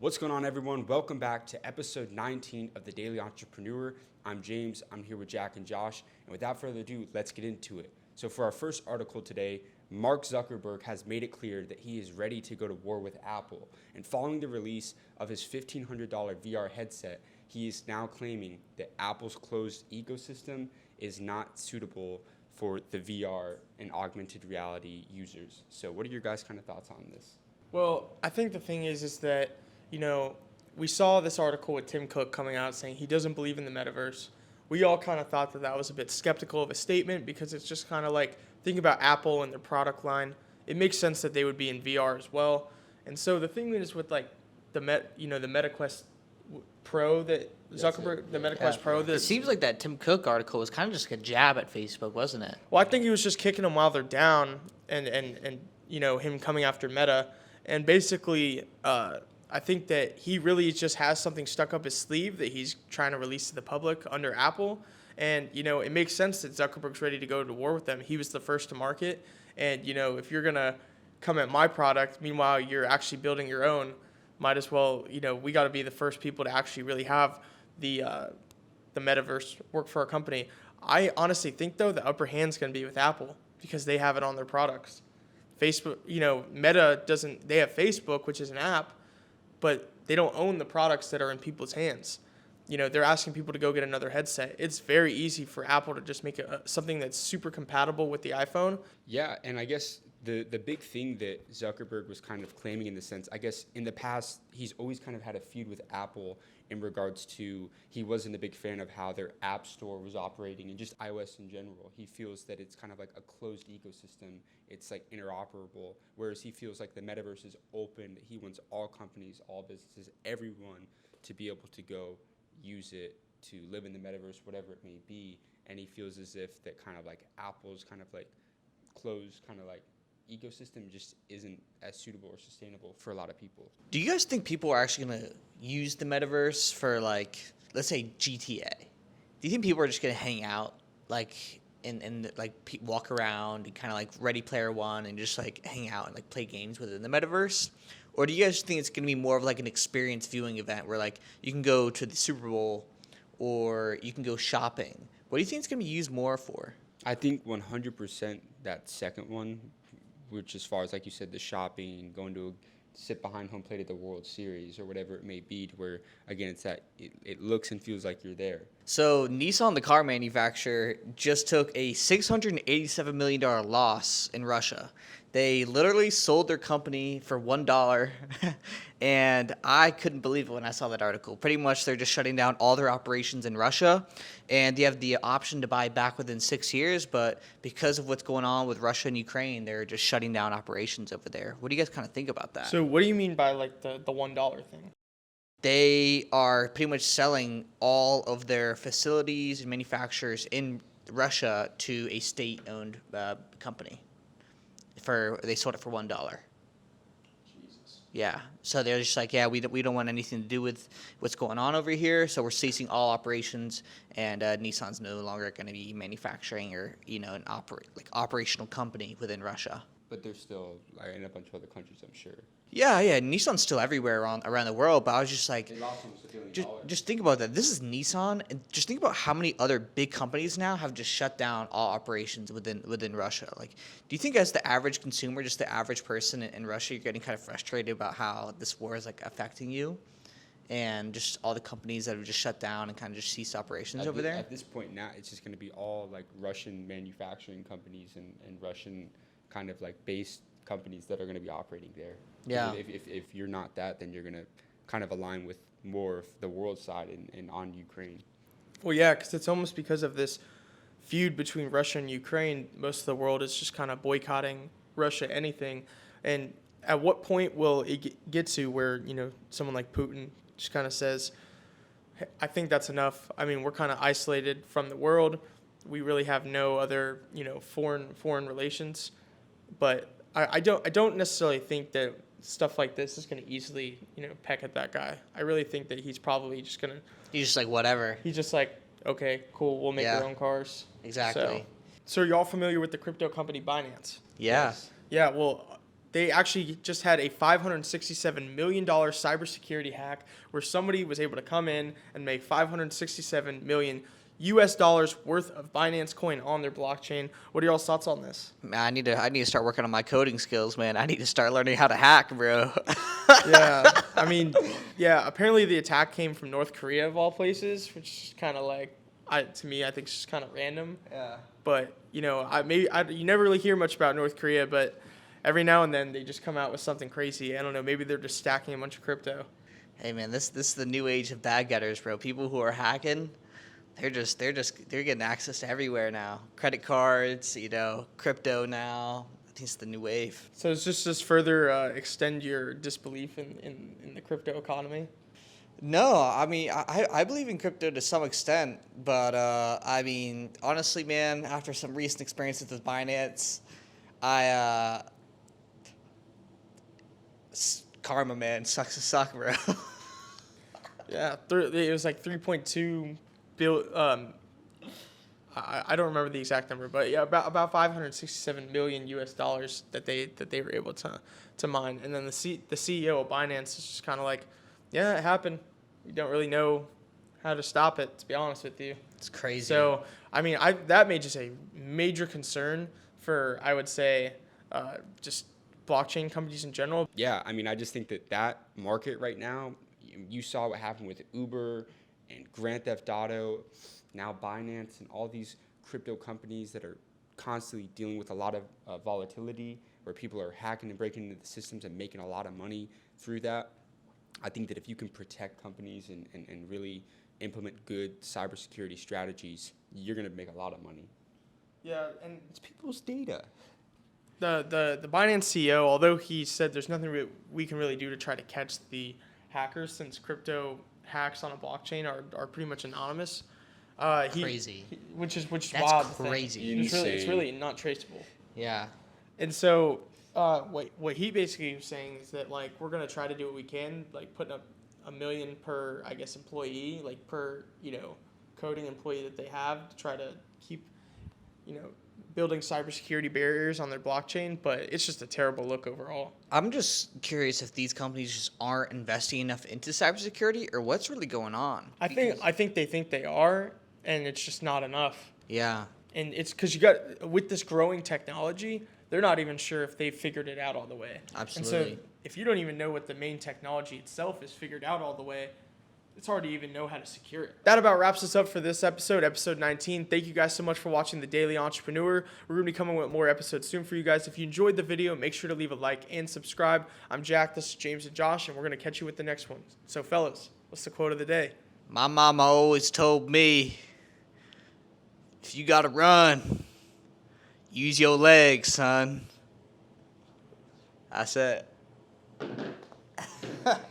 What's going on, everyone? Welcome back to episode 19 of The Daily Entrepreneur. I'm James. I'm here with Jack and Josh. And without further ado, let's get into it. So for our first article today, Mark Zuckerberg has made it clear that he is ready to go to war with Apple. And following the release of his $1,500 VR headset, he is now claiming that Apple's closed ecosystem is not suitable for the VR and augmented reality users. So what are your guys' kind of thoughts on this? Well, I think the thing is that, we saw this article with Tim Cook coming out saying he doesn't believe in the metaverse. We all kind of thought that was a bit skeptical of a statement because it's just kind of like, think about Apple and their product line. It makes sense that they would be in VR as well. And so the thing is with like the MetaQuest Pro that Zuckerberg, the MetaQuest Pro. It seems like that Tim Cook article was kind of just a jab at Facebook, wasn't it? Well, I think he was just kicking them while they're down and him coming after Meta. And basically, I think that he really just has something stuck up his sleeve that he's trying to release to the public under Apple. And, it makes sense that Zuckerberg's ready to go to war with them. He was the first to market. And, if you're going to come at my product, meanwhile, you're actually building your own, might as well, we got to be the first people to actually really have the metaverse work for our company. I honestly think, though, the upper hand's going to be with Apple because they have it on their products. Facebook, Meta doesn't, they have Facebook, which is an app, but they don't own the products that are in people's hands. They're asking people to go get another headset. It's very easy for Apple to just make something that's super compatible with the iPhone. Yeah, and I guess the big thing that Zuckerberg was kind of claiming in the sense, I guess in the past, he's always kind of had a feud with Apple in regards to he wasn't a big fan of how their app store was operating and just iOS in general. He feels that it's kind of like a closed ecosystem. It's like interoperable, whereas he feels like the metaverse is open. He wants all companies, all businesses, everyone to be able to go use it, to live in the metaverse, whatever it may be. And he feels as if that kind of like Apple's kind of like closed kind of like ecosystem just isn't as suitable or sustainable for a lot of people. Do you guys think people are actually going to use the metaverse for, like, let's say GTA? Do you think people are just going to hang out, like, and walk around and kind of like Ready Player One and just like hang out and like play games within the metaverse? Or do you guys think it's going to be more of like an experience viewing event where like you can go to the Super Bowl or you can go shopping? What do you think it's going to be used more for? I think 100% that second one, which as far as like you said, the shopping, going to sit behind home plate at the World Series or whatever it may be, to where again it's that it looks and feels like you're there. So Nissan, the car manufacturer, just took a $687 million loss in Russia. They literally sold their company for $1, and I couldn't believe it when I saw that article. Pretty much they're just shutting down all their operations in Russia, and they have the option to buy back within 6 years, but because of what's going on with Russia and Ukraine, they're just shutting down operations over there. What do you guys kind of think about that? So what do you mean by like the $1 thing? They are pretty much selling all of their facilities and manufacturers in Russia to a state-owned company. They sold it for $1. Jesus. Yeah, so they're just like, we don't want anything to do with what's going on over here, so we're ceasing all operations, and Nissan's no longer going to be manufacturing or an operational company within Russia. But they're still in a bunch of other countries, I'm sure. Yeah, Nissan's still everywhere around the world, but I was just like, They lost almost $1 billion. just think about that. This is Nissan, and just think about how many other big companies now have just shut down all operations within Russia. Like, do you think as the average consumer, just the average person in Russia, you're getting kind of frustrated about how this war is like affecting you, and just all the companies that have just shut down and kind of just ceased operations over there? At this point now, it's just going to be all like Russian manufacturing companies and Russian kind of like based companies that are going to be operating there. Yeah. If you're not that, then you're going to kind of align with more of the world side and on Ukraine. Well, yeah, because it's almost because of this feud between Russia and Ukraine, most of the world is just kind of boycotting Russia, anything. And at what point will it get to where, someone like Putin just kind of says, hey, I think that's enough. I mean, we're kind of isolated from the world. We really have no other, foreign relations. But I don't necessarily think that stuff like this is going to easily, peck at that guy. I really think that he's probably just going to... He's just like, whatever. He's just like, okay, cool, we'll make our own cars. Exactly. So are y'all familiar with the crypto company Binance? Yeah. Yeah, well, they actually just had a $567 million cybersecurity hack where somebody was able to come in and make $567 million US dollars worth of Binance coin on their blockchain. What are y'all's thoughts on this? Man, I need to start working on my coding skills, man. I need to start learning how to hack, bro. Yeah, I mean, yeah. Apparently, the attack came from North Korea of all places, which is kind of like, to me, I think it's just kind of random. Yeah. But you know, you never really hear much about North Korea, but every now and then they just come out with something crazy. I don't know. Maybe they're just stacking a bunch of crypto. Hey, man, this is the new age of bad getters, bro. People who are hacking, they're getting access to everywhere now. Credit cards, crypto now. I think it's the new wave. So it's just further extend your disbelief in the crypto economy. No, I mean, I believe in crypto to some extent, but I mean, honestly, man, after some recent experiences with Binance, karma, man, sucks to suck, bro. Yeah, it was like 3.2 billion. I don't remember the exact number, but yeah, about 567 million US dollars that they were able to mine. And then the CEO of Binance is just kind of like, yeah, it happened. You don't really know how to stop it, to be honest with you. It's crazy. So I mean, that made just a major concern for, I would say, just blockchain companies in general. Yeah, I mean, I just think that market right now, you saw what happened with Uber and Grand Theft Auto, now Binance, and all these crypto companies that are constantly dealing with a lot of volatility, where people are hacking and breaking into the systems and making a lot of money through that. I think that if you can protect companies and really implement good cybersecurity strategies, you're going to make a lot of money. Yeah, and It's people's data. the Binance CEO, although he said there's nothing we can really do to try to catch the hackers, since crypto hacks on a blockchain are pretty much anonymous. Crazy. Which is That's wild. crazy. It's really not traceable. Yeah. And so what he basically was saying is that, like, we're gonna try to do what we can, like putting up $1 million per, I guess, employee, like per coding employee that they have, to try to keep building cybersecurity barriers on their blockchain. But it's just a terrible look overall. I'm just curious if these companies just aren't investing enough into cybersecurity, or what's really going on. I think they think they are, and it's just not enough. Yeah. And it's because with this growing technology, they're not even sure if they've figured it out all the way. Absolutely. And so if you don't even know what the main technology itself is figured out all the way, it's hard to even know how to secure it. That about wraps us up for this episode 19. Thank you guys so much for watching The Daily Entrepreneur. We're going to be coming with more episodes soon for you guys. If you enjoyed the video, make sure to leave a like and subscribe. I'm Jack, this is James and Josh, and we're going to catch you with the next one. So fellas, what's the quote of the day? My mama always told me, if you gotta run, use your legs, son. That's it.